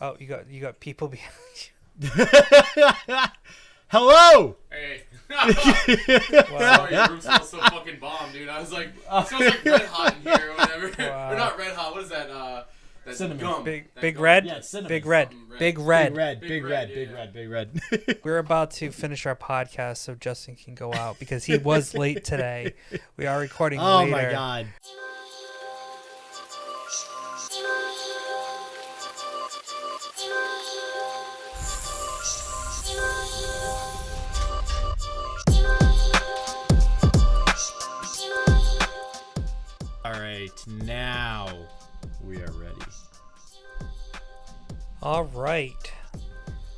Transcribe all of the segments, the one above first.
Oh, you got people behind you. Hello. Hey. Wow. Sorry, your room smells so fucking bomb, dude. I was like, it smells like red hot in here or whatever. Wow. Or not red hot. What is that? That Cinnamon. gum. Big That gum. red. Yeah, cinnamon. Big red. Something Big Big red. red. We're about to finish our podcast so Justin can go out because he was late today. We are recording Oh later. my god. All right, now we are ready. All right.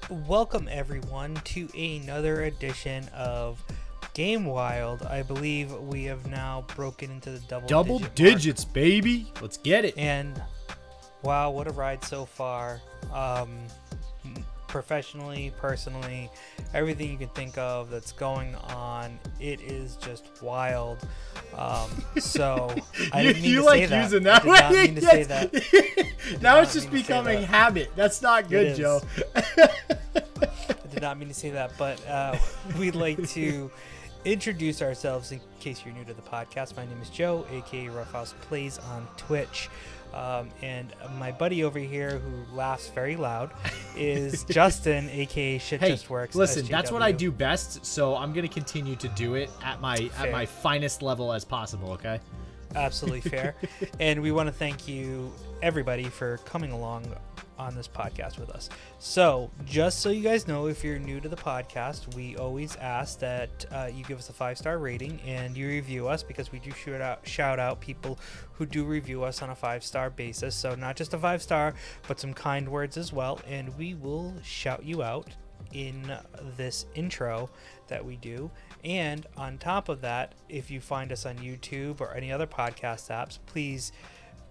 Welcome everyone to another edition of Game Wild. I believe we have now broken into the double digits, baby. Let's get it. And wow, what a ride so far. Professionally, personally, everything you can think of that's going on, it is just wild. So I didn't mean you to like say that. using that I did not mean to say that. Now it's not just mean to say becoming that. habit. That's not good, is. Joe. I did not mean to say that, but we'd like to introduce ourselves in case you're new to the podcast. My name is Joe, aka Ruffhouse Plays on Twitch. And my buddy over here who laughs very loud is Justin, aka Shit Hey, Just Works. listen, SJW. that's what I do best, so I'm gonna continue to do it at my Fair. finest level as possible. Okay. Absolutely fair. And we want to thank you, everybody, for coming along on this podcast with us. So, just so you guys know, if you're new to the podcast, we always ask that you give us a 5-star rating and you review us, because we do shout out people who do review us on a 5-star basis. So, not just a 5-star, but some kind words as well. And we will shout you out in this intro that we do. And on top of that, if you find us on YouTube or any other podcast apps, please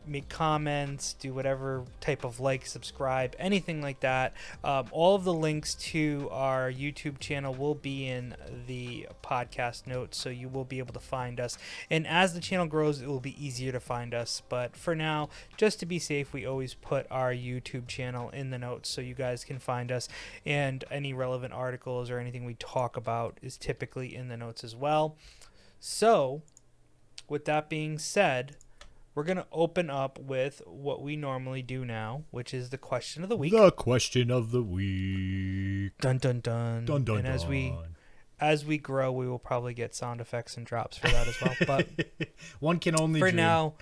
make comments, do whatever type of like, subscribe, anything like that. All of the links to our YouTube channel will be in the podcast notes, so you will be able to find us. And as the channel grows, it will be easier to find us. But for now, just to be safe, we always put our YouTube channel in the notes so you guys can find us. And any relevant articles or anything we talk about is typically in the notes as well. So, with that being said, we're going to open up with what we normally do now, which is the question of the week. The question of the week. Dun, dun, dun. Dun, dun, and dun. as we grow, we will probably get sound effects and drops for that as well. But one can only for dream. now,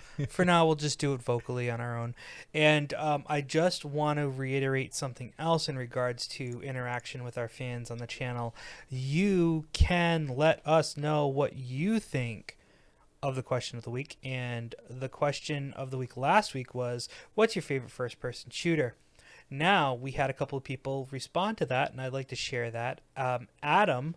we'll just do it vocally on our own. And I just want to reiterate something else in regards to interaction with our fans on the channel. You can let us know what you think of the question of the week. And the question of the week last week was, what's your favorite first-person shooter? Now, we had a couple of people respond to that, and I'd like to share that. Adam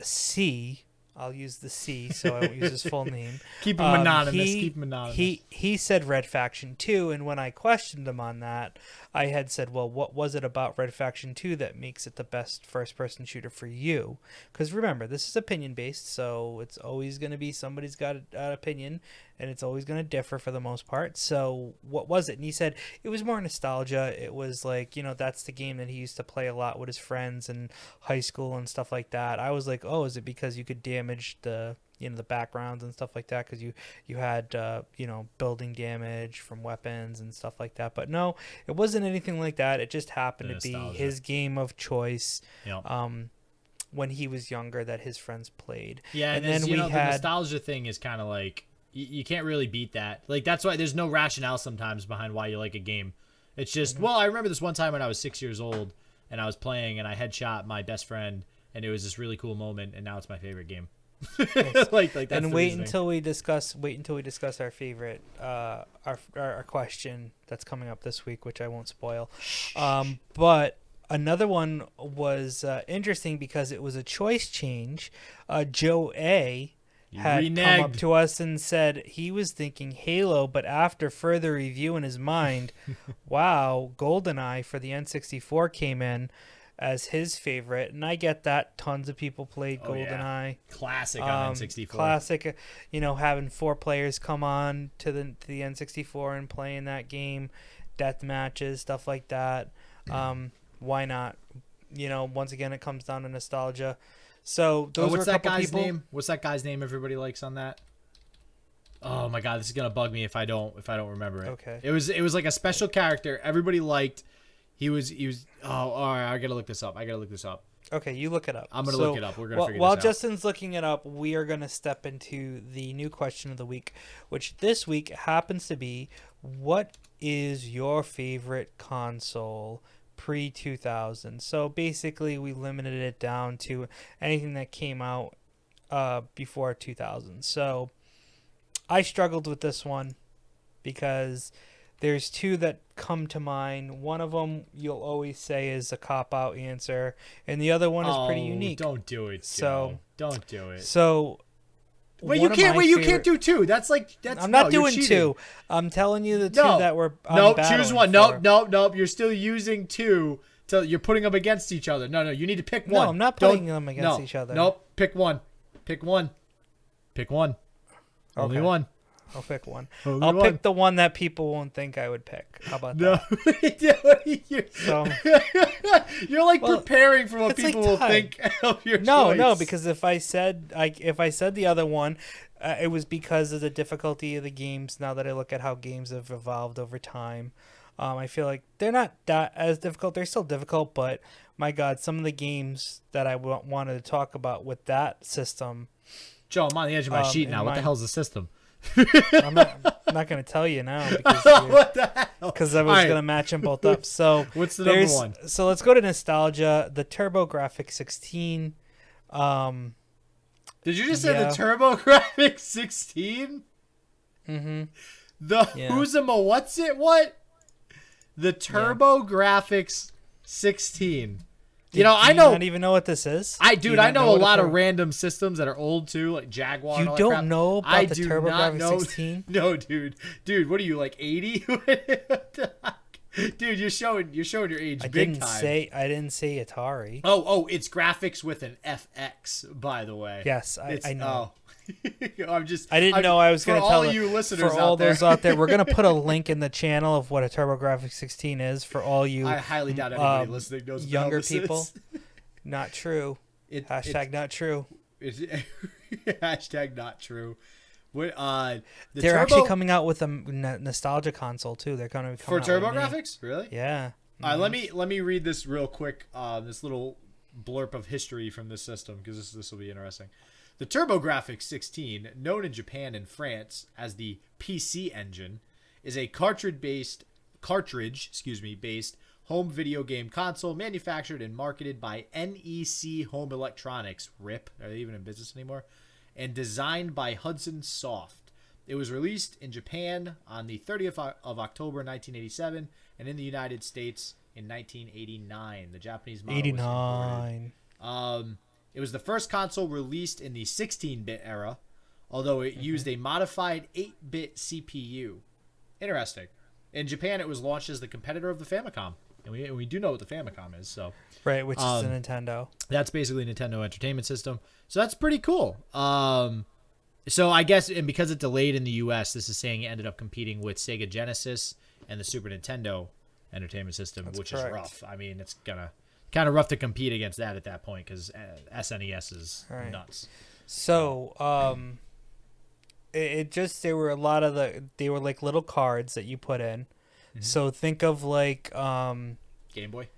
C, I'll use the C, so I won't use his full name. Keep him anonymous. He said Red Faction 2, and when I questioned him on that, I had said, well, what was it about Red Faction 2 that makes it the best first-person shooter for you? Because remember, this is opinion-based, so it's always going to be somebody's got an opinion, and it's always going to differ for the most part. So what was it? And he said it was more nostalgia. It was like, that's the game that he used to play a lot with his friends in high school and stuff like that. I was like, oh, is it because you could damage the the backgrounds and stuff like that, because you had building damage from weapons and stuff like that? But no, it wasn't anything like that. It just happened to be his game of choice. Yep. When he was younger, that his friends played. Yeah, and then the nostalgia thing is kind of like you can't really beat that. Like, that's why there's no rationale sometimes behind why you like a game. It's just, well, I remember this one time when I was 6 years old and I was playing and I headshot my best friend and it was this really cool moment, and now it's my favorite game. like that's and the wait reasoning. until we discuss our favorite our question that's coming up this week, which I won't spoil. But another one was interesting because it was a choice change. Joe A had come up to us and said he was thinking Halo, but after further review in his mind, wow, GoldenEye for the N64 came in as his favorite. And I get that. Tons of people played GoldenEye. Yeah. Classic on N64. Classic, having 4 players come on to the N64 and playing that game. death matches, stuff like that. Why not? Once again, it comes down to nostalgia. So those what's were a that couple guy's people. name? What's that guy's name everybody likes on that? Oh my god, this is gonna bug me if I don't remember it. Okay. It was like a special character everybody liked. He was all right, I gotta look this up. Okay, you look it up. I'm gonna look it up. We're gonna figure while this out. Justin's looking it up, we are gonna step into the new question of the week, which this week happens to be, what is your favorite console pre-2000? So basically, we limited it down to anything that came out before 2000. So I struggled with this one because there's two that come to mind. One of them you'll always say is a cop-out answer, and the other one is pretty unique. Don't do it. So don't do it. So, Wait, you can't. Wait, you can't do two. That's. I'm not doing you're two. I'm telling you the two that were. I'm choose one. for. Nope. You're still using two. So you're putting them against each other. No. You need to pick one. No, I'm not putting them against each other. Nope. Pick one. Only one. I'll pick one. Only I'll one. pick the one that people won't think I would pick. How about No. that? So, You're preparing for what it's people like will time. think of your no, choice. because if I said the other one, it was because of the difficulty of the games. Now that I look at how games have evolved over time, I feel like they're not that as difficult. They're still difficult, but my God, some of the games that I wanted to talk about with that system. Joe, I'm on the edge of my sheet now. What the hell's the system? I'm not going to tell you now because what the hell? Because I was going to match them both up. So what's the number one? So let's go to nostalgia. The TurboGrafx 16. Did you just say the TurboGrafx 16? Mm-hmm. Who's a what's it? What? The TurboGrafx 16. I know. Not even know what this is. I know a lot of random systems that are old too, like Jaguar. You and all don't that crap. know about I the do TurboGrafx not know. 16? No, dude. What are you, like 80? Dude, you're showing your age big time. I didn't say Atari. Oh, it's graphics with an FX, by the way. Yes, I know. I didn't know I was going to tell all you listeners for all those out there. We're going to put a link in the channel of what a TurboGrafx 16 is for all you. I highly doubt anybody listening knows what younger this people. Is. Not true. Hashtag not true. Hashtag not true. They're actually coming out with a nostalgia console too. They're going to for TurboGrafx, really? Yeah. All right, let me read this real quick. This little blurb of history from this system because this will be interesting. The TurboGrafx 16, known in Japan and France as the PC Engine, is a cartridge-based home video game console manufactured and marketed by NEC Home Electronics. RIP. Are they even in business anymore? And designed by Hudson Soft. It was released in Japan on the 30th of October 1987 and in the United States in 1989. The Japanese model was imported. It was the first console released in the 16-bit era, although it used a modified 8-bit CPU. Interesting. In Japan, it was launched as the competitor of the Famicom. And we do know what the Famicom is. So right, which is a Nintendo. That's basically a Nintendo Entertainment System. So that's pretty cool. So I guess, and because it delayed in the U.S., this is saying it ended up competing with Sega Genesis and the Super Nintendo Entertainment System, which is rough. I mean, it's kind of rough to compete against that at that point because SNES is nuts. So there were a lot of they were like little cards that you put in. Mm-hmm. So think of like Game Boy,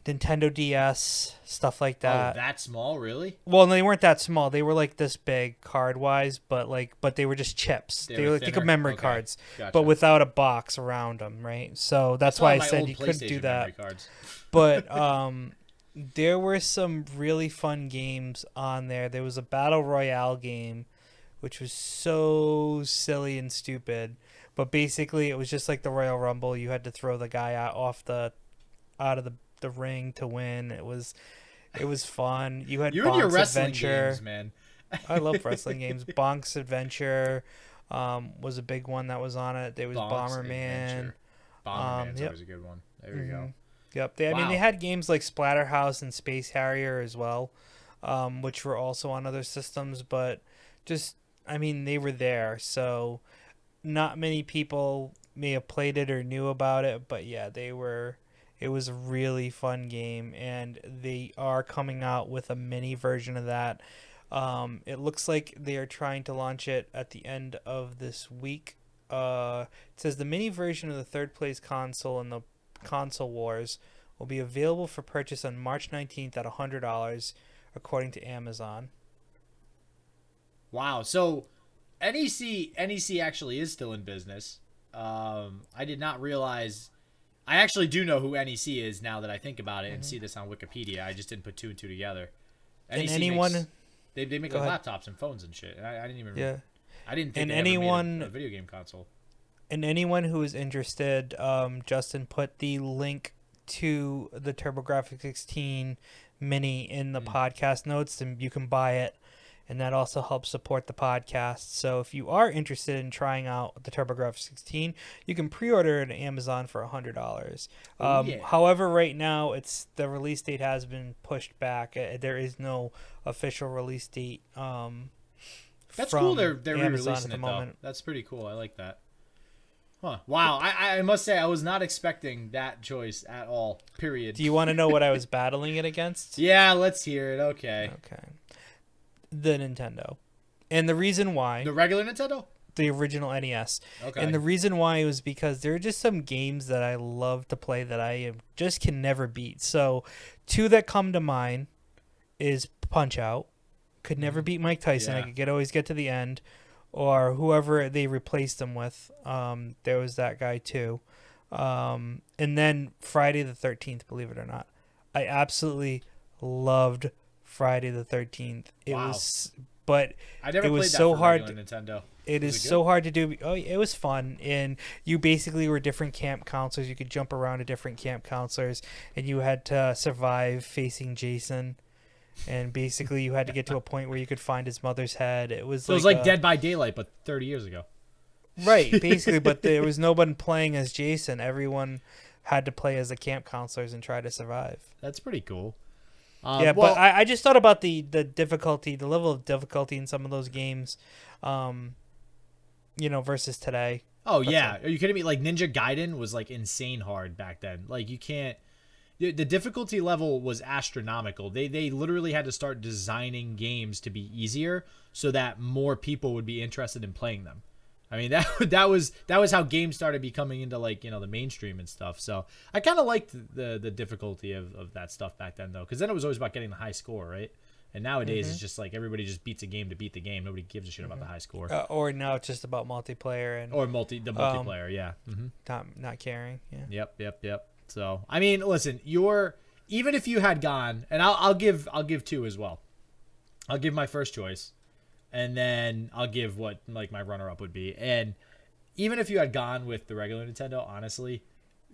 Nintendo DS, stuff like that. Oh, that small, really? Well, no, they weren't that small. They were like this big card wise, but they were just chips. They were like, think of memory cards, but without a box around them, right? So that's why I said you couldn't do that. But there were some really fun games on there. There was a Battle Royale game, which was so silly and stupid. But basically, it was just like the Royal Rumble. You had to throw the guy out of the ring to win. It was fun. You had and your wrestling Adventure. Games, man. I love wrestling games. Bonk's Adventure was a big one that was on it. There was Bomberman. Bomberman's always a good one. There we go. Yep. I mean, they had games like Splatterhouse and Space Harrier as well, which were also on other systems. But they were there. So not many people may have played it or knew about it, but yeah, it was a really fun game, and they are coming out with a mini version of that. It looks like they are trying to launch it at the end of this week. It says the mini version of the third place console in the console wars will be available for purchase on March 19th at $100, according to Amazon. Wow. So NEC actually is still in business. I did not realize. I actually do know who NEC is now that I think about it and see this on Wikipedia. I just didn't put two and two together. And NEC anyone they make like laptops and phones and shit. And I didn't even. Yeah. I didn't think and they anyone ever made a video game console. And anyone who is interested, Justin put the link to the TurboGrafx-16 Mini in the podcast notes, and you can buy it, and that also helps support the podcast. So if you are interested in trying out the TurboGrafx-16, you can pre-order it on Amazon for $100. However, right now the release date has been pushed back. There is no official release date. That's cool. They're re-releasing it though. That's pretty cool. I like that. Huh. Wow. I must say I was not expecting that choice at all. Period. Do you want to know what I was battling it against? Yeah, let's hear it. Okay. The Nintendo. And the reason why... The regular Nintendo? The original NES. Okay. And the reason why was because there are just some games that I love to play that I just can never beat. So, two that come to mind is Punch-Out. Could never beat Mike Tyson. Yeah. I could always get to the end. Or whoever they replaced him with. There was that guy too. And then Friday the 13th, believe it or not. I absolutely loved Friday the 13th. It was, but I never it was played that so for hard. Nintendo. It is so hard to do. Oh, it was fun, and you basically were different camp counselors. You could jump around to different camp counselors, and you had to survive facing Jason. And basically, you had to get to a point where you could find his mother's head. It was so it was like Dead by Daylight, but 30 years ago. Right, basically, but there was no one playing as Jason. Everyone had to play as the camp counselors and try to survive. That's pretty cool. But I just thought about the difficulty, the level of difficulty in some of those games, versus today. Oh, yeah. Are you kidding me? Like, Ninja Gaiden was, like, insane hard back then. Like, you can't... The difficulty level was astronomical. They literally had to start designing games to be easier so that more people would be interested in playing them. I mean, that was how games started becoming into, like, the mainstream and stuff. So I kind of liked the difficulty of that stuff back then, though, because then it was always about getting the high score, right? And nowadays it's just like everybody just beats a game to beat the game. Nobody gives a shit about the high score. Or now it's just about multiplayer and multiplayer, yeah. Not caring. Yeah. Yep. So I mean, listen, even if you had gone, and I'll give two as well. I'll give my first choice, and then I'll give what like my runner up would be. And even if you had gone with the regular Nintendo, honestly,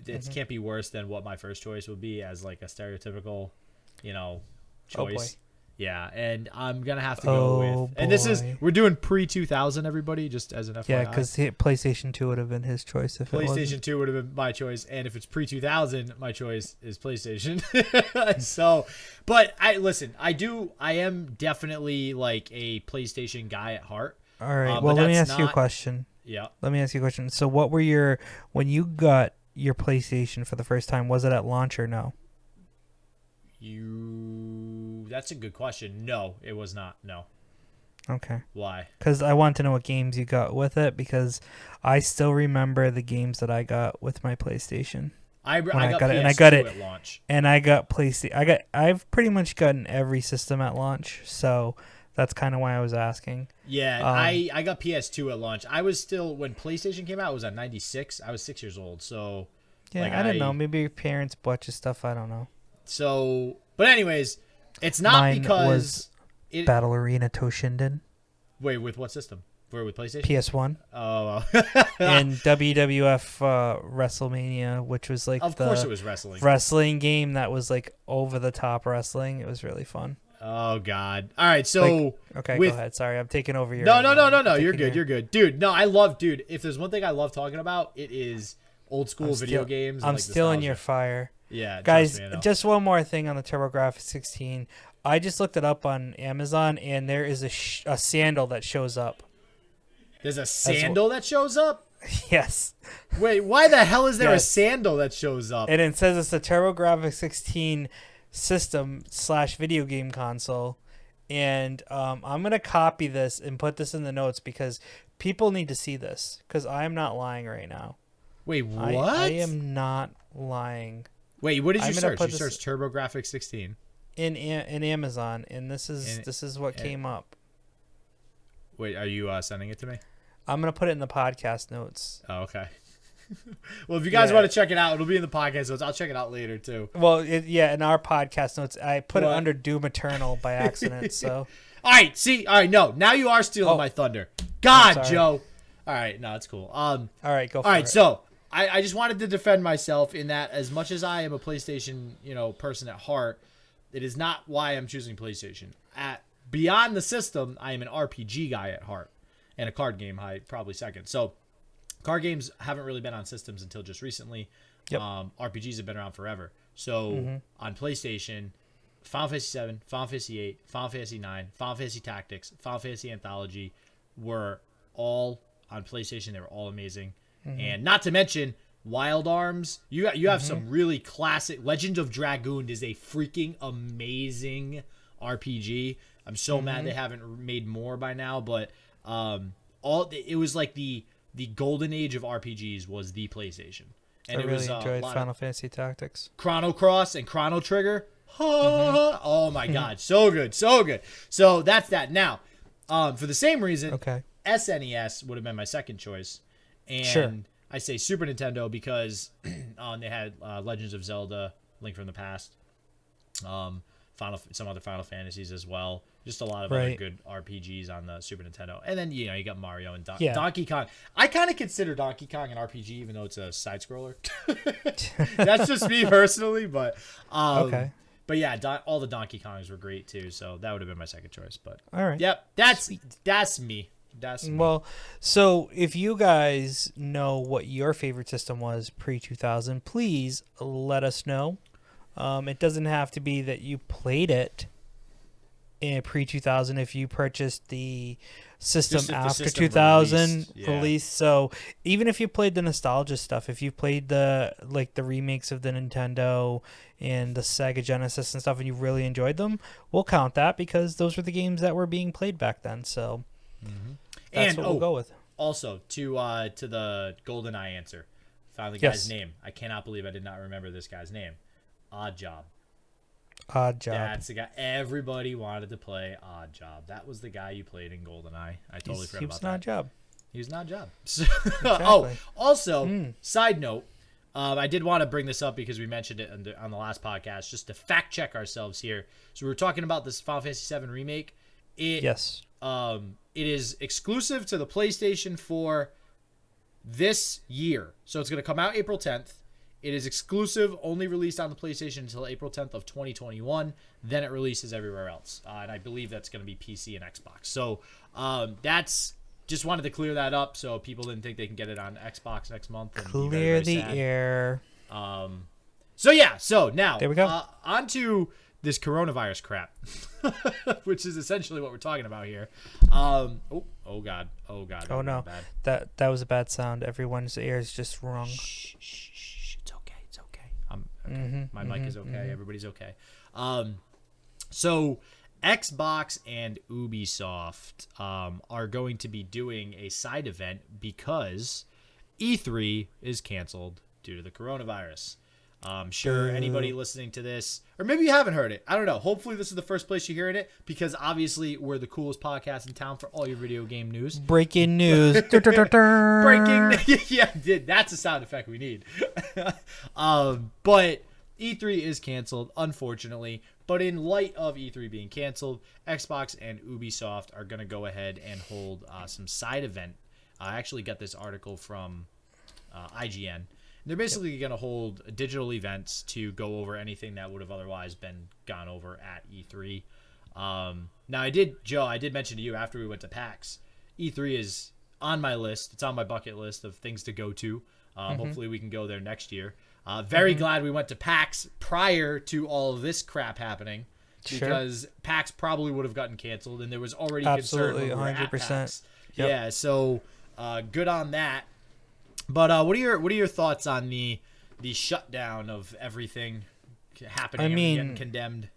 it can't be worse than what my first choice would be as like a stereotypical, choice. Oh boy. Yeah, and I'm gonna have to go with. And we're doing pre-2000, everybody, just as an FYI. Yeah, because PlayStation 2 would have been his choice if PlayStation 2 would have been my choice, and if it's pre-2000, my choice is PlayStation. So, but I am definitely like a PlayStation guy at heart. All right. Well, let me ask you a question. Yeah. Let me ask you a question. So, what were when you got your PlayStation for the first time? Was it at launch or no? That's a good question. No, it was not. No. Okay. Why? Because I want to know what games you got with it, because I still remember the games that I got with my PlayStation. I got it, and I got it at launch. And I got PlayStation. I've pretty much gotten every system at launch, so that's kind of why I was asking. Yeah, I got PS2 at launch. I was still when PlayStation came out. It was at 96. I was 6 years old, so yeah, I don't know. Maybe your parents bought you stuff. I don't know. So, but anyways, it's not Mine because was Battle Arena Toshinden. Wait, with what system? With PlayStation? PS1. Oh. And WWF WrestleMania, which was like of course it was wrestling game that was like over the top wrestling. It was really fun. Oh God! All right, so go ahead. Sorry, I'm taking over your. No. You're good. You're good, dude. No, dude. If there's one thing I love talking about, it is old school video games. I'm still in your fire. Yeah, guys, just one more thing on the TurboGrafx-16. I just looked it up on Amazon, and there is a sandal that shows up. There's a sandal that shows up? Yes. Wait, why the hell is there a Yes. sandal that shows up? And it says it's a TurboGrafx 16 system / video game console. And I'm going to copy this and put this in the notes because people need to see this because I'm not lying right now. Wait, what? I am not lying. Wait, what did you I'm gonna search? put You this- searched TurboGrafx 16. In Amazon, and this is what came up. Wait, are you sending it to me? I'm going to put it in the podcast notes. Oh, okay. Well, if you guys Yeah. want to check it out, it'll be in the podcast notes. I'll check it out later, too. Well, in our podcast notes, I put it What? under Doom Eternal by accident, so... All right, no. Now you are stealing Oh. my thunder. God, sorry. Joe. All right, no, it's cool. All right, go for All right, it. so I just wanted to defend myself in that as much as I am a PlayStation, person at heart, it is not why I'm choosing PlayStation. Beyond the system, I am an RPG guy at heart, and a card game probably second. So, card games haven't really been on systems until just recently. Yep. RPGs have been around forever. So on PlayStation, Final Fantasy 7, Final Fantasy 8, Final Fantasy 9, Final Fantasy Tactics, Final Fantasy Anthology were all on PlayStation. They were all amazing. And not to mention Wild Arms. You have some really classic. Legend of Dragoon is a freaking amazing RPG. I'm so mad they haven't made more by now, but it was like the golden age of RPGs was the PlayStation. And I really enjoyed Final Fantasy Tactics. Chrono Cross and Chrono Trigger. Oh my god, so good, so good. So that's that. Now, for the same reason, Okay. SNES would have been my second choice, and Sure. I say Super Nintendo because they had Legends of Zelda, Link from the Past, some other Final Fantasies as well. Just a lot of other Right. good RPGs on the Super Nintendo, and then you got Mario and Yeah. Donkey Kong. I kind of consider Donkey Kong an RPG, even though it's a side scroller. That's just me personally, but Okay. But yeah, all the Donkey Kongs were great too, so that would have been my second choice. But All right. yep, that's me. That's me. Well, so if you guys know what your favorite system was pre-2000, please let us know. It doesn't have to be that you played it in pre-2000 if you purchased the system Just if the after system 2000 released, yeah. release. So even if you played the nostalgia stuff, if you played the remakes of the Nintendo and the Sega Genesis and stuff and you really enjoyed them, we'll count that because those were the games that were being played back then. So that's what we'll go with. Also, to the GoldenEye answer, found the Yes. guy's name. I cannot believe I did not remember this guy's name. Odd Job. Odd Job. That's the guy. Everybody wanted to play Odd Job. That was the guy you played in GoldenEye. I totally forgot he about was that. an odd job. He was an odd job. Exactly. Oh, also, side note, I did want to bring this up because we mentioned it on the last podcast, just to fact check ourselves here. So we were talking about this Final Fantasy VII remake. Yes. It is exclusive to the PlayStation for this year. So it's going to come out April 10th. It is exclusive, only released on the PlayStation until April 10th of 2021. Then it releases everywhere else. And I believe that's going to be PC and Xbox. So that's just wanted to clear that up so people didn't think they can get it on Xbox next month. And be very, Clear very the sad. air. So now There we go. On to this coronavirus crap, which is essentially what we're talking about here. Oh god. Oh that no, was bad. that was a bad sound. Everyone's ear is just wrong. Shh. It's okay. I'm okay. My mic is okay. Everybody's okay. So Xbox and Ubisoft are going to be doing a side event because E3 is canceled due to the coronavirus. I'm sure anybody listening to this, or maybe you haven't heard it. I don't know. Hopefully this is the first place you're hearing it because obviously we're the coolest podcast in town for all your video game news. Breaking news. Breaking. Yeah, that's a sound effect we need. But E3 is canceled, unfortunately. But in light of E3 being canceled, Xbox and Ubisoft are going to go ahead and hold some side event. I actually got this article from IGN. They're basically going to hold digital events to go over anything that would have otherwise been gone over at E3. Now, I did mention to you after we went to PAX, E3 is on my list. It's on my bucket list of things to go to. Hopefully we can go there next year. Very glad we went to PAX prior to all of this crap happening because PAX probably would have gotten canceled and there was already concern when we were at 100%. PAX. Yep. Yeah, so good on that. But what are your thoughts on the shutdown of everything happening and getting condemned?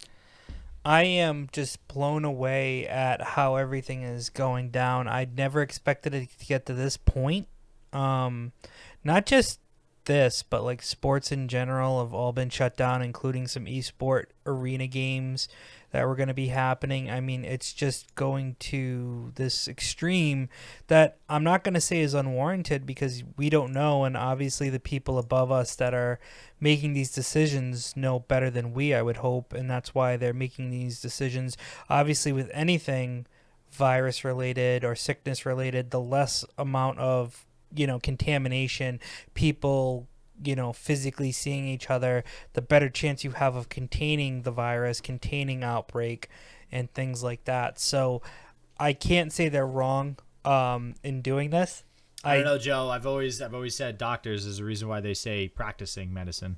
I am just blown away at how everything is going down. I never expected it to get to this point. Not just this, but like sports in general have all been shut down, including some esport arena games that were going to be happening. I mean, it's just going to this extreme that I'm not going to say is unwarranted because we don't know, and obviously the people above us that are making these decisions know better than we, I would hope, and that's why they're making these decisions. Obviously, with anything virus related or sickness related, the less amount of contamination, people physically seeing each other, the better chance you have of containing the virus, containing outbreak, and things like that. So I can't say they're wrong in doing this. I don't know, Joe. I've always said doctors is the reason why they say practicing medicine.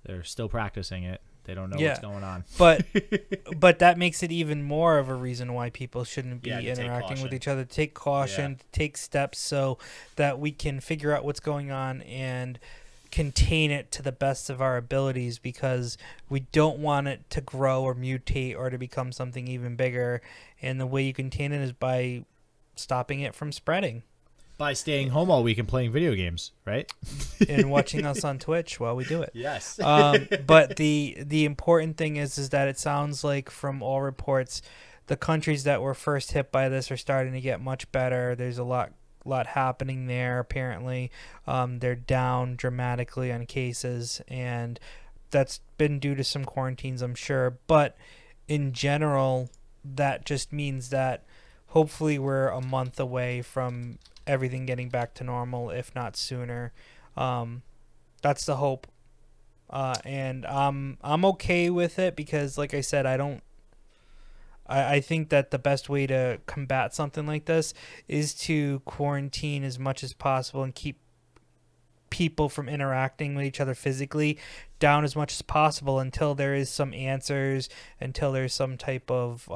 They're still practicing it. They don't know what's going on. But that makes it even more of a reason why people shouldn't be interacting with each other. Take caution, take steps so that we can figure out what's going on and contain it to the best of our abilities, because we don't want it to grow or mutate or to become something even bigger. And the way you contain it is by stopping it from spreading. By staying home all week and playing video games, right? And watching us on Twitch while we do it. Yes. But the important thing is that it sounds like from all reports, the countries that were first hit by this are starting to get much better. There's a lot happening there. Apparently, they're down dramatically on cases, and that's been due to some quarantines, I'm sure. But in general, that just means that hopefully we're a month away from everything getting back to normal, if not sooner. That's the hope. And I'm okay with it because, like I said, I think that the best way to combat something like this is to quarantine as much as possible and keep people from interacting with each other physically down as much as possible until there is some answers, until there's some type of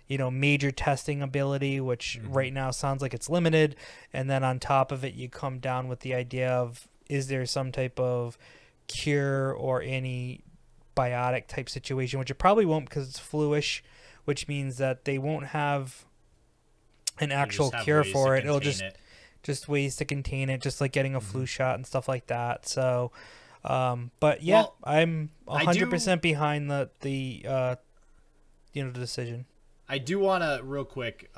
major testing ability, which right now sounds like it's limited. And then on top of it, you come down with the idea of, is there some type of cure or antibiotic type situation, which it probably won't because it's fluish, which means that they won't have an actual cure for it. It'll just ways to contain it, just like getting a flu shot and stuff like that. So, but yeah, well, I'm 100% behind the decision. I do want to real quick,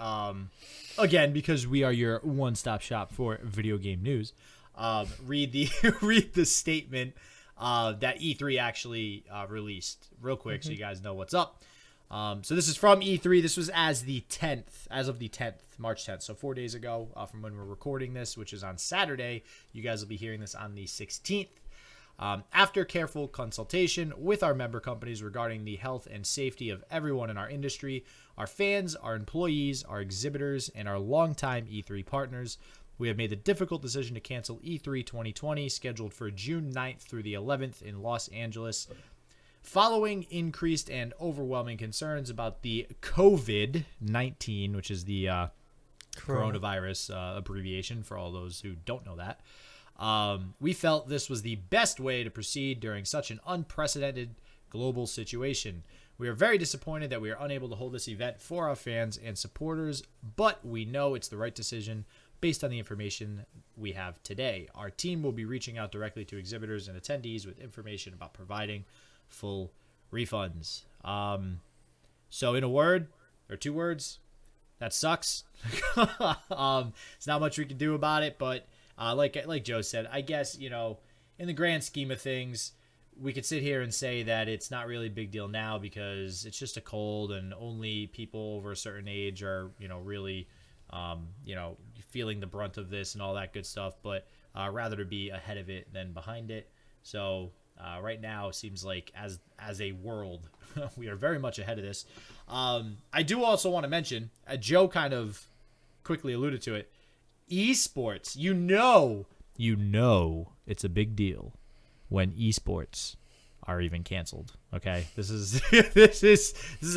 again, because we are your one-stop shop for video game news, read the statement that E3 actually released real quick, so you guys know what's up. So this is from E3. This was as of the 10th, March 10th. So 4 days ago from when we're recording this, which is on Saturday. You guys will be hearing this on the 16th. After careful consultation with our member companies regarding the health and safety of everyone in our industry, our fans, our employees, our exhibitors, and our longtime E3 partners, we have made the difficult decision to cancel E3 2020, scheduled for June 9th through the 11th in Los Angeles. Following increased and overwhelming concerns about the COVID-19, which is the coronavirus abbreviation for all those who don't know that, we felt this was the best way to proceed during such an unprecedented global situation. We are very disappointed that we are unable to hold this event for our fans and supporters, but we know it's the right decision based on the information we have today. Our team will be reaching out directly to exhibitors and attendees with information about providing full refunds. So in a word, or two words, that sucks. It's not much we can do about it, but like Joe said, I guess, in the grand scheme of things, we could sit here and say that it's not really a big deal now because it's just a cold and only people over a certain age are, really, feeling the brunt of this and all that good stuff, but rather to be ahead of it than behind it. So right now, it seems like as a world, we are very much ahead of this. I do also want to mention, Joe kind of quickly alluded to it, esports. You know it's a big deal when esports are even canceled. Okay, this is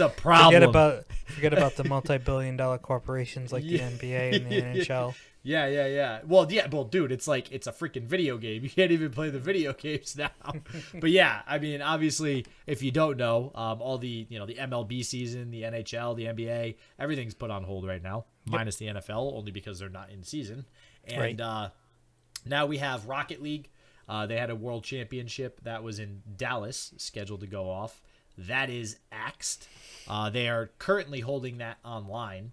a problem. Forget about the multi-billion-dollar corporations like the NBA and the NHL. Yeah. Well, dude, it's like it's a freaking video game. You can't even play the video games now. But yeah, I mean, obviously, if you don't know, all the the MLB season, the NHL, the NBA, everything's put on hold right now, minus the NFL, only because they're not in season. And now we have Rocket League. They had a World Championship that was in Dallas, scheduled to go off. That is axed. They are currently holding that online.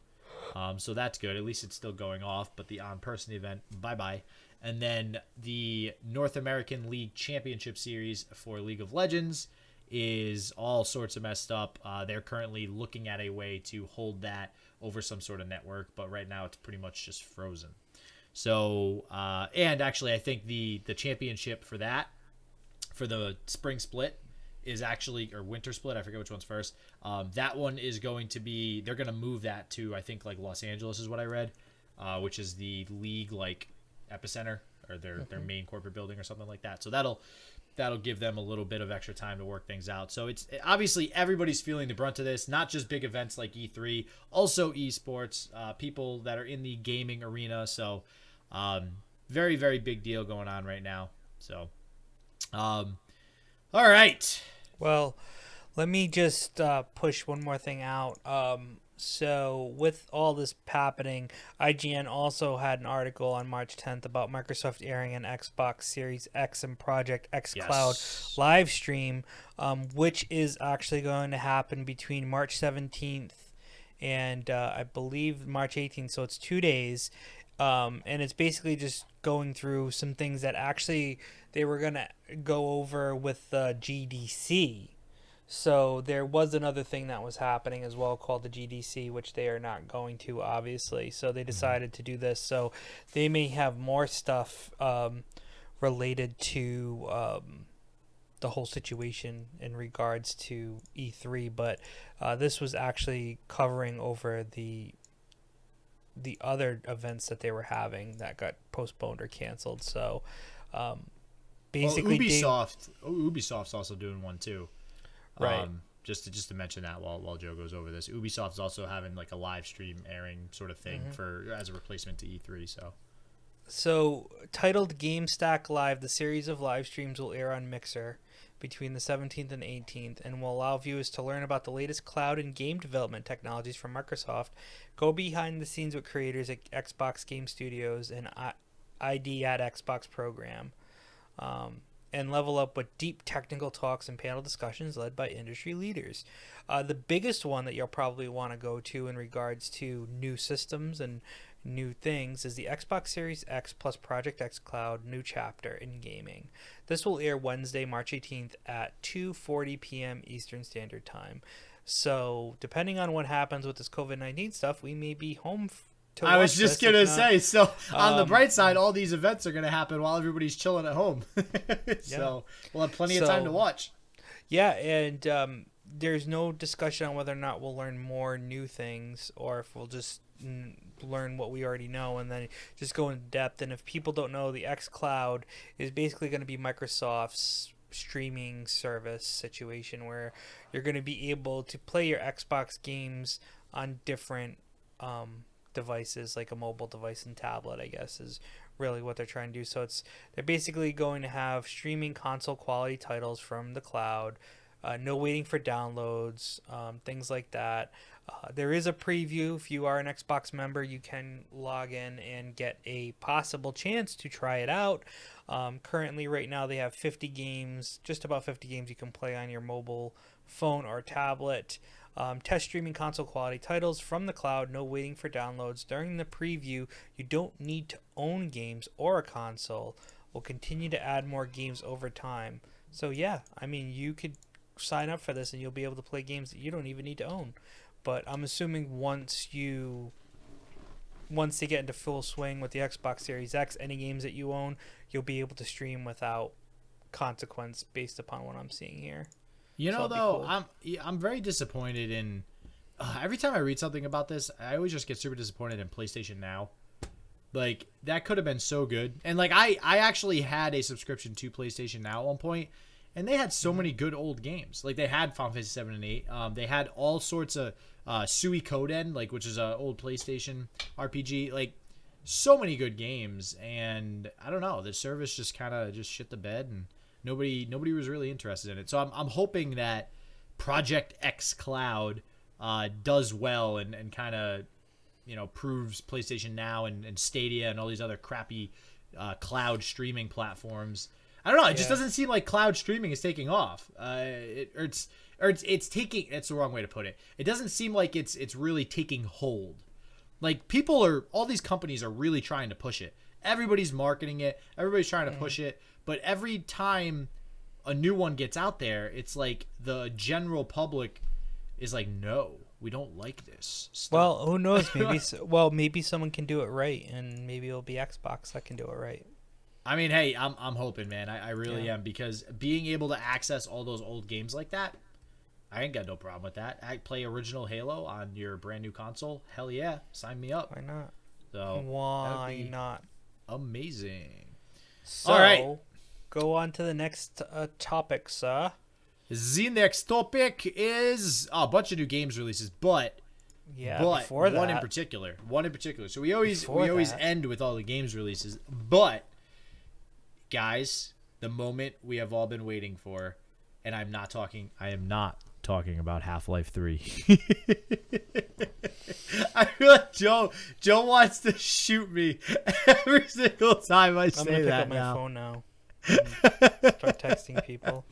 So that's good. At least it's still going off. But the on-person event, bye-bye. And then the North American League Championship Series for League of Legends is all sorts of messed up. They're currently looking at a way to hold that over some sort of network. But right now it's pretty much just frozen. So, and actually I think the championship for that, for the spring split, is actually, or winter split, I forget which one's first. That one is going to be, they're going to move that to, I think, like Los Angeles is what I read, which is the league like epicenter, or their main corporate building or something like that. So that'll give them a little bit of extra time to work things out. So it's obviously everybody's feeling the brunt of this, not just big events like E3, also esports, people that are in the gaming arena. So very, very big deal going on right now. So, all right. Well, let me just push one more thing out. So with all this happening, IGN also had an article on March 10th about Microsoft airing an Xbox Series X and Project X Cloud live stream, which is actually going to happen between March 17th and I believe March 18th. So it's 2 days. And it's basically just going through some things that actually they were going to go over with the GDC. So there was another thing that was happening as well called the GDC, which they are not going to, obviously. So they decided to do this. So they may have more stuff related to the whole situation in regards to E3. But this was actually covering over the other events that they were having that got postponed or canceled. So basically, Ubisoft's also doing one too. Right. Just to mention that while Joe goes over this, Ubisoft's also having like a live stream airing sort of thing as a replacement to E3. So titled Game Stack Live, the series of live streams will air on Mixer between the 17th and 18th and will allow viewers to learn about the latest cloud and game development technologies from Microsoft, go behind the scenes with creators at Xbox Game Studios and ID at Xbox program, and level up with deep technical talks and panel discussions led by industry leaders. The biggest one that you'll probably want to go to in regards to new systems and new things is the Xbox Series X plus Project X Cloud new chapter in gaming. This will air Wednesday, March 18th at 2:40 p.m. Eastern Standard Time. So depending on what happens with this COVID-19 stuff, we may be home I was just going to say, so on the bright side, all these events are going to happen while everybody's chilling at home. So we'll have plenty of time to watch. Yeah, and there's no discussion on whether or not we'll learn more new things or if we'll just learn what we already know and then just go in depth. And if people don't know, the X Cloud is basically going to be Microsoft's streaming service situation where you're going to be able to play your Xbox games on different devices, like a mobile device and tablet, I guess is really what they're trying to do. So they're basically going to have streaming console quality titles from the cloud, no waiting for downloads, things like that. There is a preview. If you are an Xbox member, you can log in and get a possible chance to try it out. Currently, right now, they have 50 games, just about 50 games you can play on your mobile phone or tablet. Test streaming console quality titles from the cloud, no waiting for downloads. During the preview, you don't need to own games or a console. We'll continue to add more games over time. So yeah, I mean, you could sign up for this and you'll be able to play games that you don't even need to own. But I'm assuming once they get into full swing with the Xbox Series X, any games that you own, you'll be able to stream without consequence based upon what I'm seeing here. You know, though, cool. I'm very disappointed in every time I read something about this, I always just get super disappointed in PlayStation Now. Like, that could have been so good. And, like, I actually had a subscription to PlayStation Now at one point, and they had so many good old games. Like, they had Final Fantasy 7 and 8. They had all sorts of Suikoden, like, which is an old PlayStation RPG. Like, so many good games, and I don't know, the service just kind of just shit the bed, and nobody was really interested in it. So I'm hoping that Project X Cloud does well and kind of, proves PlayStation Now and Stadia and all these other crappy cloud streaming platforms. I don't know. It just doesn't seem like cloud streaming is taking off. It's taking. It's the wrong way to put it. It doesn't seem like it's really taking hold. Like all these companies are really trying to push it. Everybody's marketing it. Everybody's trying to push it. But every time a new one gets out there, it's like the general public is like, no, we don't like this stuff. Well, who knows? Maybe someone can do it right, and maybe it'll be Xbox that can do it right. I mean, hey, I'm hoping, man. I really am, because being able to access all those old games like that, I ain't got no problem with that. I play original Halo on your brand new console. Hell yeah, sign me up. Why not? So why not? Amazing. So, all right, go on to the next topic, sir. The next topic is a bunch of new games releases, but before one that, in particular. So we always that. end with all the games releases, but guys, the moment we have all been waiting for, and I am not talking about Half-Life 3. I feel like Joe wants to shoot me every single time I say that. I'm gonna pick up my phone now. And start texting people.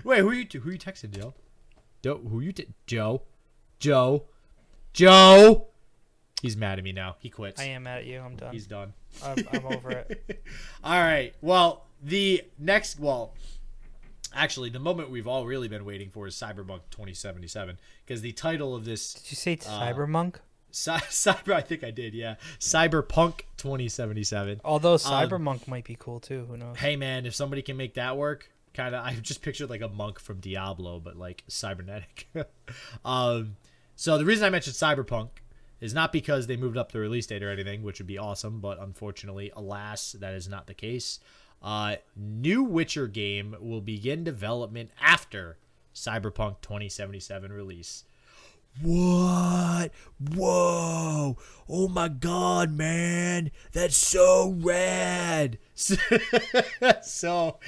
Wait, who are you texting, Joe? Joe. He's mad at me now. He quits. I am mad at you. I'm done. He's done. I'm over it. All right. Well, actually, the moment we've all really been waiting for is Cyberpunk 2077, because the title of this. Did you say Cyberpunk? Cyber, I think I did. Yeah, Cyberpunk 2077. Although Cyberpunk might be cool too. Who knows? Hey man, if somebody can make that work, I just pictured like a monk from Diablo, but like cybernetic. So the reason I mentioned Cyberpunk is not because they moved up the release date or anything, which would be awesome, but unfortunately, alas, that is not the case. New Witcher game will begin development after Cyberpunk 2077 release. What? Whoa! Oh my god, man! That's so rad! So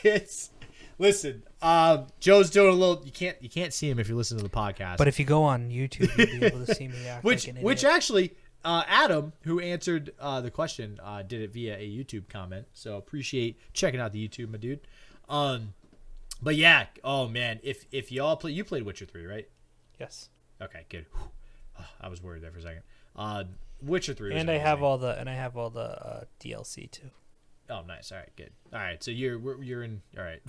it's listen. Joe's doing a little. You can't see him if you listen to the podcast. But if you go on YouTube, you'll be able to see me act like an idiot. Which actually, Adam, who answered the question, did it via a YouTube comment. So appreciate checking out the YouTube, my dude. But yeah, oh man, if y'all play, you played Witcher 3, right? Yes. Okay, good. Oh, I was worried there for a second. Witcher 3. And I have all the DLC too. Oh, nice. All right, good. All right, so you're in. All right,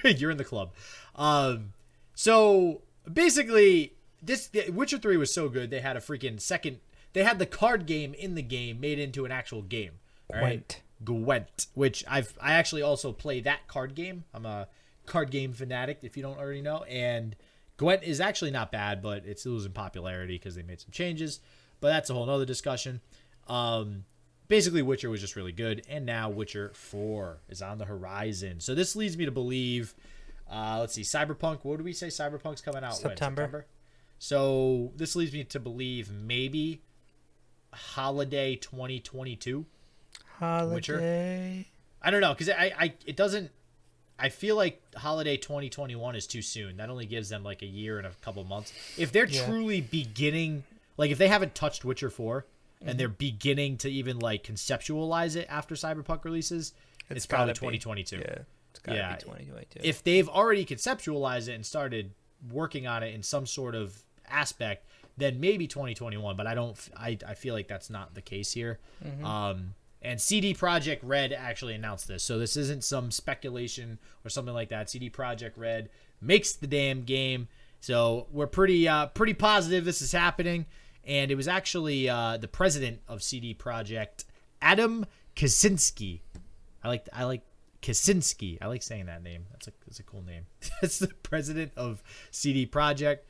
you're in the club. So basically, Witcher 3 was so good. They had a freaking second. They had the card game in the game made into an actual game. All right? Gwent, which I actually also play that card game. I'm a card game fanatic, if you don't already know, and Gwent is actually not bad, but it's losing popularity because they made some changes. But that's a whole nother discussion. Basically, Witcher was just really good, and now Witcher 4 is on the horizon. So this leads me to believe, let's see, Cyberpunk. What did we say? Cyberpunk's coming out September. when? September. So this leads me to believe maybe holiday 2022. Holiday. Witcher. I don't know, because it doesn't. I feel like holiday 2021 is too soon. That only gives them like a year and a couple months. If they're truly beginning, like if they haven't touched Witcher 4 and they're beginning to even like conceptualize it after Cyberpunk releases, it's probably 2022. Yeah, it's gotta be 2022. If they've already conceptualized it and started working on it in some sort of aspect, then maybe 2021. But I feel like that's not the case here. And CD Projekt Red actually announced this, so this isn't some speculation or something like that. CD Projekt Red makes the damn game, so we're pretty positive this is happening. And it was actually the president of CD Projekt, Adam Kaczynski. I like Kaczynski. I like saying that name. That's a cool name. That's the president of CD Projekt.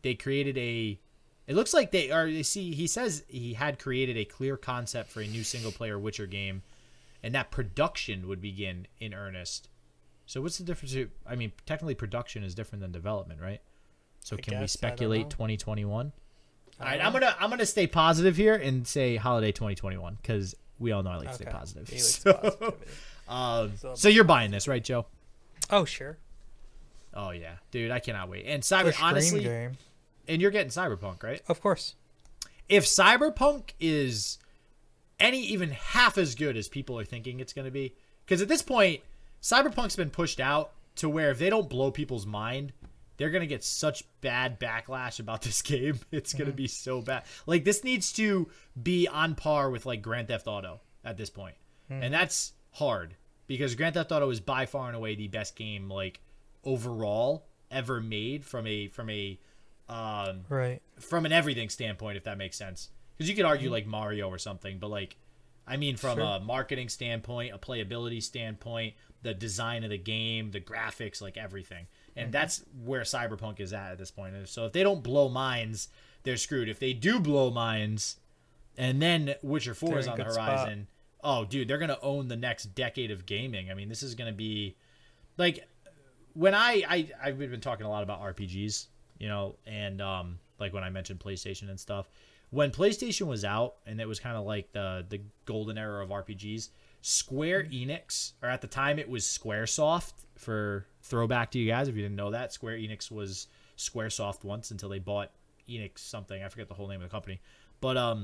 They created a. It looks like he says he had created a clear concept for a new single-player Witcher game, and that production would begin in earnest. So what's the difference? I mean, technically production is different than development, right? So can we speculate 2021? All right, I'm gonna stay positive here and say holiday 2021 because we all know I like to stay positive. So you're buying this, right, Joe? Oh, sure. Oh yeah, dude, I cannot wait. And Honestly, game. And you're getting Cyberpunk, right? Of course. If Cyberpunk is even half as good as people are thinking it's going to be, because at this point, Cyberpunk's been pushed out to where if they don't blow people's mind, they're going to get such bad backlash about this game. It's going to be so bad. Like, this needs to be on par with, like, Grand Theft Auto at this point. And that's hard because Grand Theft Auto is by far and away the best game, like, overall ever made from an everything standpoint, if that makes sense. Because you could argue like Mario or something, but like, I mean, from a marketing standpoint, a playability standpoint, the design of the game, the graphics, like everything. And that's where Cyberpunk is at this point. And so if they don't blow minds, they're screwed. If they do blow minds, and then Witcher 4 is on the horizon, oh, dude, they're going to own the next decade of gaming. I mean, this is going to be like, when I've been talking a lot about RPGs, you know, and like when I mentioned PlayStation and stuff, when PlayStation was out and it was kind of like the golden era of RPGs, Square Enix, or at the time it was Squaresoft, for throwback to you guys if you didn't know that, Square Enix was Squaresoft once until they bought Enix something, I forget the whole name of the company, but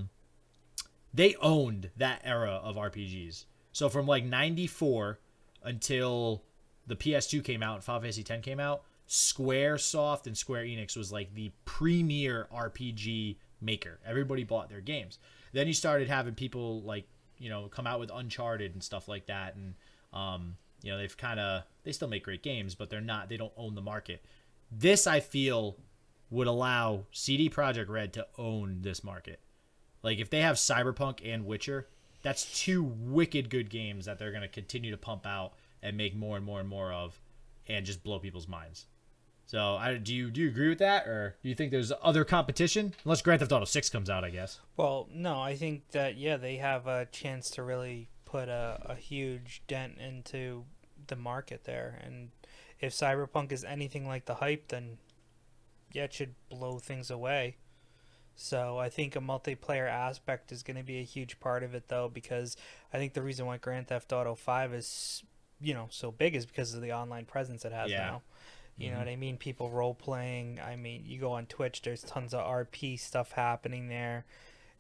they owned that era of RPGs. So from like 94 until the PS2 came out and Final Fantasy X came out, Squaresoft and Square Enix was like the premier RPG maker. Everybody bought their games. Then you started having people like, you know, come out with Uncharted and stuff like that. And, you know, they still make great games, but they don't own the market. This, I feel, would allow CD Projekt Red to own this market. Like, if they have Cyberpunk and Witcher, that's two wicked good games that they're going to continue to pump out and make more and more and more of, and just blow people's minds. So, do you agree with that, or do you think there's other competition? Unless Grand Theft Auto 6 comes out, I guess. Well, no, I think that, yeah, they have a chance to really put a huge dent into the market there. And if Cyberpunk is anything like the hype, then, yeah, it should blow things away. So I think a multiplayer aspect is going to be a huge part of it, though, because I think the reason why Grand Theft Auto 5 is, you know, so big is because of the online presence it has now. You know what I mean? People role-playing. I mean, you go on Twitch, there's tons of RP stuff happening there.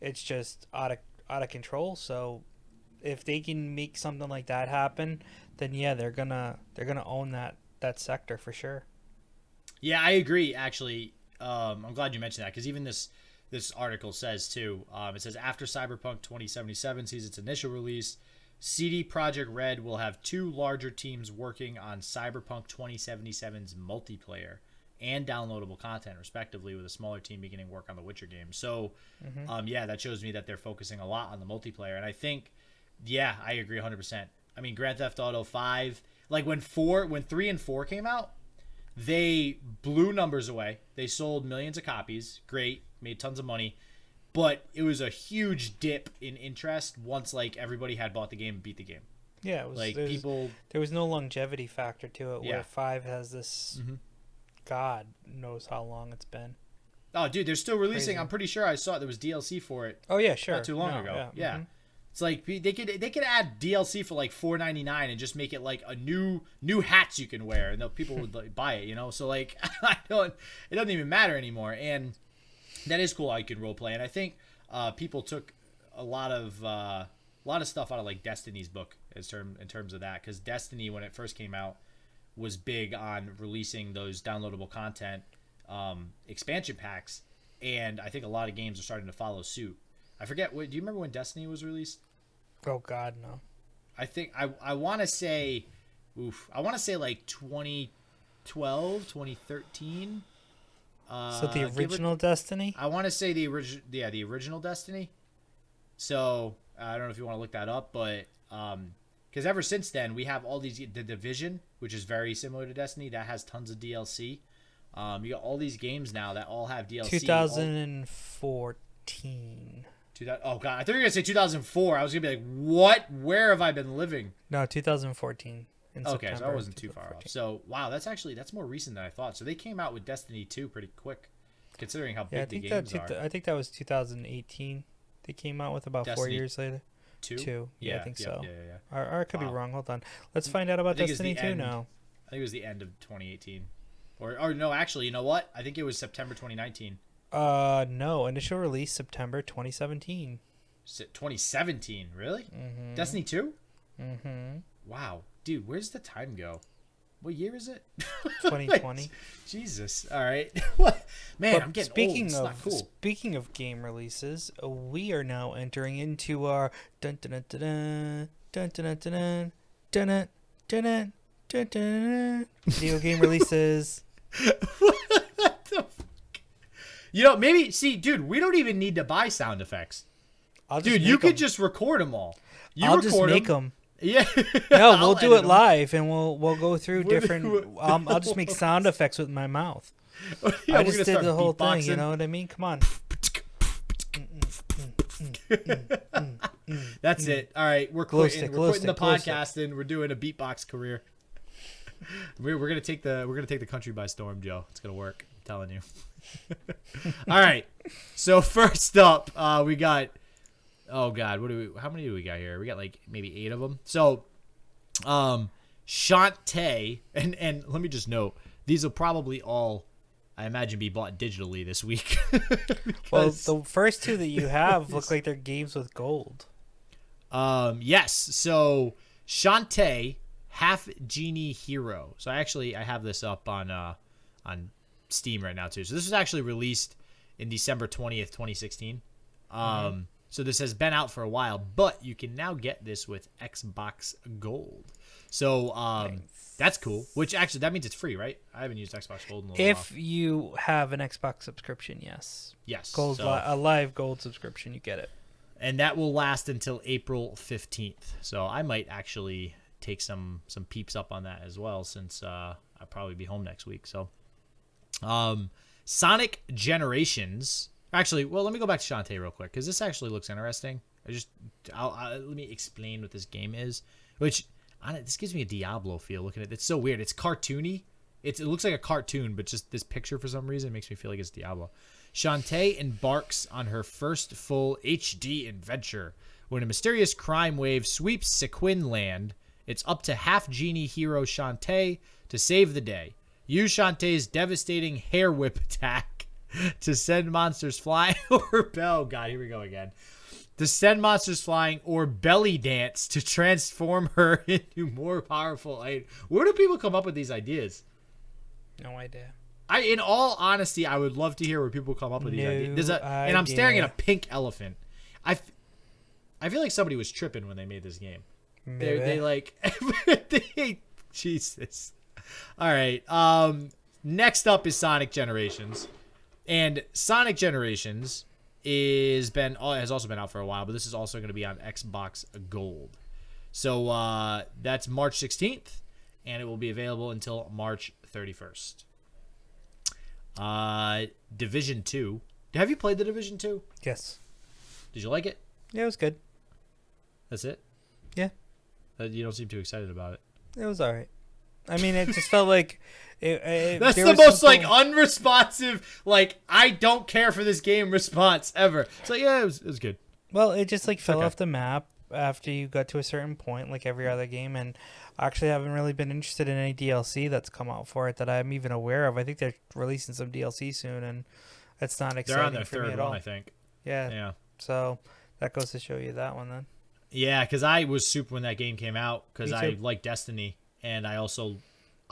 It's just out of control. So if they can make something like that happen, then yeah, they're gonna own that sector for sure. Yeah, I agree, actually. I'm glad you mentioned that, because even this article says, too, it says, after Cyberpunk 2077 sees its initial release, CD Projekt Red will have two larger teams working on Cyberpunk 2077's multiplayer and downloadable content, respectively, with a smaller team beginning work on the Witcher game. So, yeah, that shows me that they're focusing a lot on the multiplayer. And I think, yeah, I agree 100%. I mean, Grand Theft Auto 5, like when 3 and 4 came out, they blew numbers away. They sold millions of copies. Great. Made tons of money. But it was a huge dip in interest once, like, everybody had bought the game and beat the game. Yeah, it was like there was no longevity factor to it. Yeah. Where 5 has this, God knows how long it's been. Oh, dude, they're still releasing. Crazy. I'm pretty sure I saw there was DLC for it. Oh yeah, sure. Not too long ago. Yeah. Mm-hmm. It's like they could add DLC for like $4.99 and just make it like a new hats you can wear, and people would like buy it, you know. So like, it doesn't even matter anymore, and that is cool how you can role play. And I think people took a lot of stuff out of like Destiny's book in terms of that, because Destiny, when it first came out, was big on releasing those downloadable content expansion packs, and I think a lot of games are starting to follow suit. I forget. Do you remember when Destiny was released? Oh God, no. I think I want to say, like 2012, 2013. So the original Destiny? I want to say the original Destiny. So I don't know if you want to look that up, but because ever since then we have all these, the Division, which is very similar to Destiny, that has tons of DLC. You got all these games now that all have DLC. 2014. Oh God, I thought you were gonna say 2004. I was gonna be like, what? Where have I been living? No, 2014. Okay, so I wasn't too far off. So wow, that's more recent than I thought. So they came out with Destiny 2 pretty quick. considering how big Yeah, I the think games are. I think that was 2018. They came out with about 4 Destiny years later. 2? Yeah, I think so. Yeah. Or I could be Wow. wrong. Hold on. Let's find out about think it's Destiny the 2 end. now. I think it was the end of 2018. Or no, actually, you know what? I think it was September 2019. No. Initial release September 2017. 2017, really? Mm-hmm. Destiny 2? Mm-hmm. Wow. Dude, where's the time go? What year is it? 2020. Jesus. All right. What? Man, But I'm getting speaking old. It's not cool. Speaking of game releases, we are now entering into our dun dun dun dun dun dun dun dun dun dun dun dun video game releases. What the fuck? You know, maybe, see, dude, we don't even need to buy sound effects. Dude, you could just record them all. I'll just make them. Yeah. No, I'll we'll do it edit 'em. live, and we'll go through different. I'll just make sound effects with my mouth. Yeah, I we're just gonna did start the whole thing. You beatboxing. know what I mean? Come on. That's it. All right, we're Glow quitting. stick, We're glow quitting the stick, glow stick. podcast, and we're doing a beatbox career. We're gonna take the country by storm, Joe. It's gonna work. I'm telling you. All right. So first up, we got. Oh God, how many do we got here? We got like maybe 8 of them. So, Shantae, and let me just note, these will probably all, I imagine, be bought digitally this week. Well, the first 2 that you have look like they're games with gold. Yes. So Shantae, Half Genie Hero. So I have this up on Steam right now too. So this was actually released in December 20th, 2016. So this has been out for a while, but you can now get this with Xbox Gold. So that's cool. Which actually, that means it's free, right? I haven't used Xbox Gold in a little while. If you have an Xbox subscription, yes. Yes. Gold, So, a live gold subscription, you get it. and that will last until April 15th. So I might actually take some peeps up on that as well, since I'll probably be home next week. So Sonic Generations. Actually, well, let me go back to Shantae real quick, because this actually looks interesting. Let me explain what this game is, which this gives me a Diablo feel looking at it. It's so weird. It's cartoony. It looks like a cartoon, but just this picture for some reason makes me feel like it's Diablo. Shantae embarks on her first full HD adventure when a mysterious crime wave sweeps Sequin Land. It's up to Half Genie hero Shantae to save the day. Use Shantae's devastating hair whip attack to send monsters flying or God, here we go again. To send monsters flying or belly dance to transform her into more powerful. Where do people come up with these ideas? No idea. In all honesty, I would love to hear where people come up with these ideas. And I'm staring at a pink elephant. I feel like somebody was tripping when they made this game. Jesus. All right. Next up is Sonic Generations. And Sonic Generations has also been out for a while, but this is also going to be on Xbox Gold. So that's March 16th, and it will be available until March 31st. Division 2. Have you played the Division 2? Yes. Did you like it? Yeah, it was good. That's it? Yeah. You don't seem too excited about it. It was all right. I mean, it just felt like that's the most unresponsive, I don't care for this game response ever. It's like, yeah, it was good. Well, it just fell off the map after you got to a certain point, like every other game, and I actually haven't really been interested in any DLC that's come out for it that I'm even aware of. I think they're releasing some DLC soon, and it's not exciting. They're on their for me third at one, all. I think. Yeah. So that goes to show you that one then. Yeah, because I was super when that game came out because I like Destiny, and I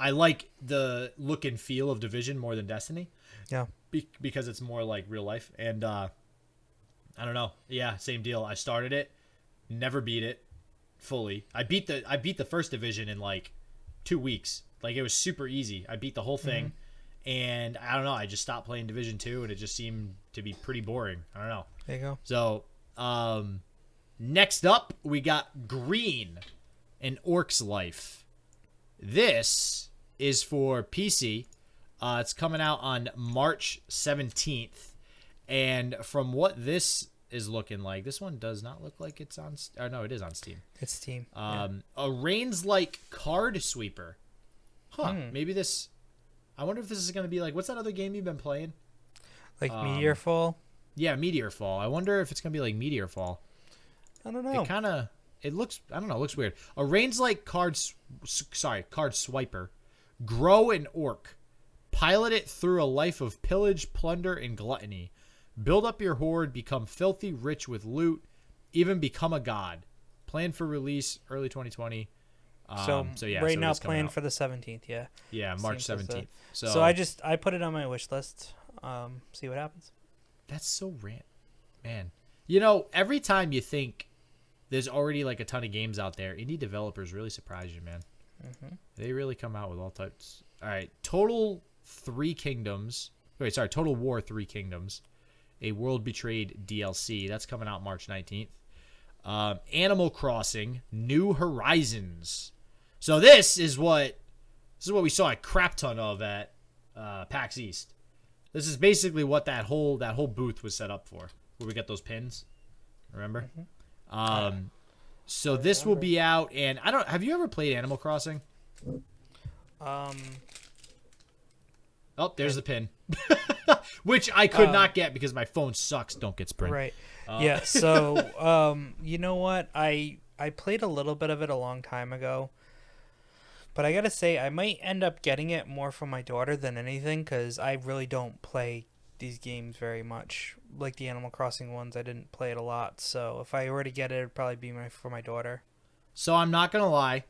like the look and feel of Division more than Destiny. Yeah. Because it's more like real life. And I don't know. Yeah, same deal. I started it, never beat it fully. I beat the first Division in 2 weeks. It was super easy. I beat the whole thing. Mm-hmm. And I don't know, I just stopped playing Division 2 and it just seemed to be pretty boring. I don't know. There you go. So, next up, we got Green, An Orc's Life. This is for PC. It's coming out on March 17th. And from what this is looking like, this one does not look like it's on... Or no, it is on Steam. It's Steam. A Reigns-like card sweeper. Maybe this... I wonder if this is going to be what's that other game you've been playing? Like Meteor Fall? Yeah, Meteor Fall. I wonder if it's going to be like Meteor Fall. I don't know. It looks, I don't know, it looks weird. Arrange like card swiper. Grow an orc. Pilot it through a life of pillage, plunder, and gluttony. Build up your horde, become filthy rich with loot, even become a god. Plan for release early 2020. Right now planned for the 17th, yeah. Yeah, March 17th. So I put it on my wish list. See what happens. That's so man. You know, every time you think there's already like a ton of games out there, indie developers really surprise you, man. Mm-hmm. They really come out with all types. All right, Total War 3 Kingdoms. A World Betrayed DLC. That's coming out March 19th. Animal Crossing New Horizons. So this is what we saw a crap ton of at PAX East. This is basically what that whole booth was set up for, where we got those pins. Remember? Mm-hmm. So this will be out, and have you ever played Animal Crossing? Oh, there's the pin. Which I could not get because my phone sucks. Don't get Sprint. Right. Yeah, so you know what? I played a little bit of it a long time ago. But I got to say, I might end up getting it more for my daughter than anything because I really don't play these games very much. Like the Animal Crossing ones, I didn't play it a lot. So if I were to get it, it'd probably be for my daughter. So I'm not going to lie.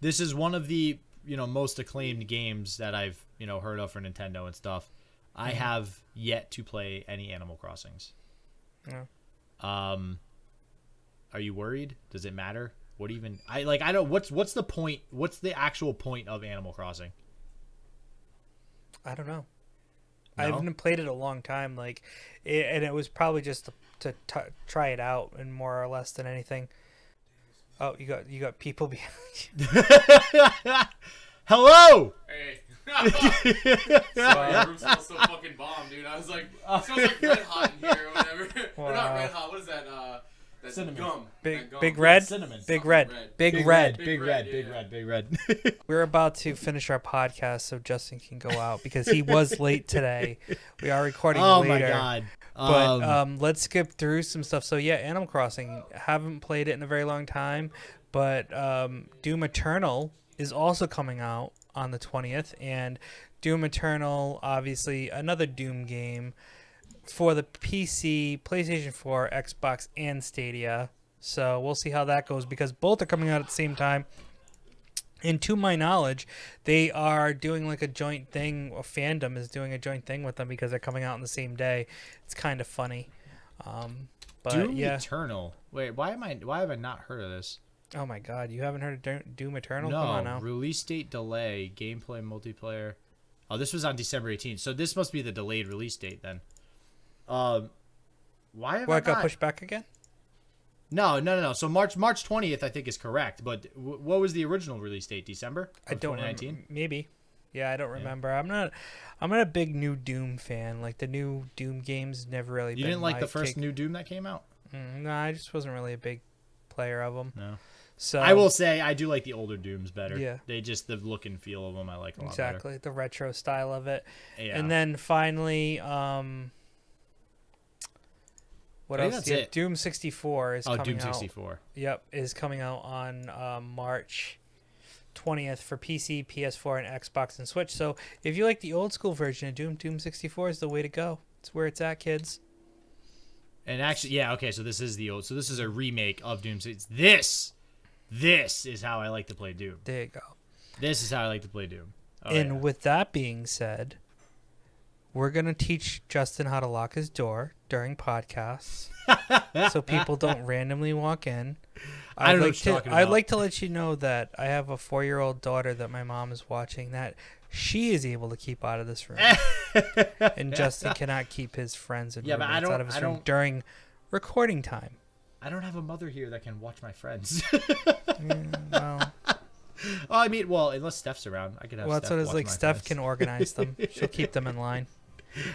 This is one of the most acclaimed games that I've heard of for Nintendo and stuff. I have yet to play any Animal Crossings. Yeah. Are you worried? Does it matter? What even? I don't. What's the point? What's the actual point of Animal Crossing? I don't know. No? I haven't played it a long time. And it was probably just to try it out, and more or less than anything. Oh, you got people behind you. Hello. Hey. Sorry, your room smells so fucking bomb, dude. I was like, it smells like red hot in here or whatever. Wow. Or not red hot. What is that? That cinnamon. Gum. Big That big gum. red. Cinnamon. Big Something red. Big red. Big red. We're about to finish our podcast so Justin can go out because he was late today. We are recording later. Oh my god. But let's skip through some stuff. So yeah, Animal Crossing. Haven't played it in a very long time, but Doom Eternal is also coming out on the 20th, and Doom Eternal, obviously another Doom game for the PC, PlayStation 4, Xbox, and Stadia. So we'll see how that goes because both are coming out at the same time. And to my knowledge, they are doing like a joint thing, or fandom is doing a joint thing with them because they're coming out on the same day. It's kind of funny. But Doom yeah. Eternal. Wait, why have I not heard of this? Oh my god, you haven't heard of Doom Eternal? Come on now. Release date delay, gameplay multiplayer. Oh, this was on December 18th, so this must be the delayed release date then. Why have I got pushed back again? No. So March 20th, I think is correct. But what was the original release date? December? I don't 2019. Maybe. Yeah, I don't remember. I'm not a big new Doom fan. Like the new Doom games never really. You didn't like the first new Doom that came out? No, I just wasn't really a big player of them. No. So I will say I do like the older Dooms better. Yeah. They just the look and feel of them I like a lot exactly better. The retro style of it. Yeah. And then finally, what else? That's it. Doom 64 is coming out. Doom 64. Yep, is coming out on March 20th for PC, PS4, and Xbox and Switch. So if you like the old school version of Doom 64 is the way to go. It's where it's at, kids. And actually, yeah, okay, so this is so this is a remake of Doom. This is how I like to play Doom. There you go. This is how I like to play Doom. With that being said, we're going to teach Justin how to lock his door during podcasts so people don't randomly walk in. I don't know what you're talking about. I'd like to let you know that I have a 4-year-old daughter that my mom is watching that she is able to keep out of this room. And Justin cannot keep his friends and roommates out of his room during recording time. I don't have a mother here that can watch my friends. Well, I mean, unless Steph's around, I could have. Well, Steph that's what it's watch like. my Steph friends. can organize them. She'll keep them in line.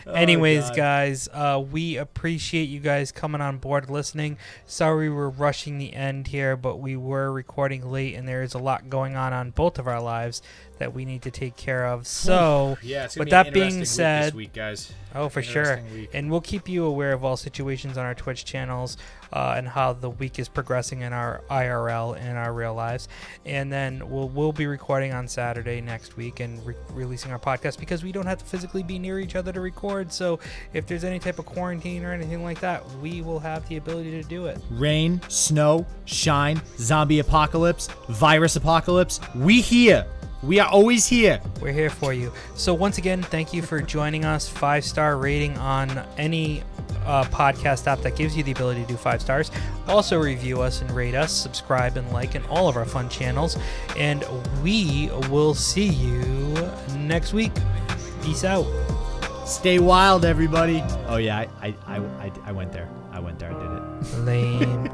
Oh, Anyways, God. guys, we appreciate you guys coming on board listening. Sorry we're rushing the end here, but we were recording late, and there is a lot going on both of our lives that we need to take care of. So, yeah, it's gonna with be that an being interesting week said, this week, guys. oh, for sure. Interesting week. And we'll keep you aware of all situations on our Twitch channels and how the week is progressing in our IRL and our real lives. And then we'll be recording on Saturday next week and releasing our podcast because we don't have to physically be near each other to record. So if there's any type of quarantine or anything like that, we will have the ability to do it. Rain, snow, shine, zombie apocalypse, virus apocalypse. We here. We are always here. We're here for you. So once again, thank you for joining us. 5-star rating on any podcast app that gives you the ability to do 5 stars. Also review us and rate us, subscribe and like in all of our fun channels. And we will see you next week. Peace out. Stay wild, everybody. Oh yeah, I went there. I did it. Lame.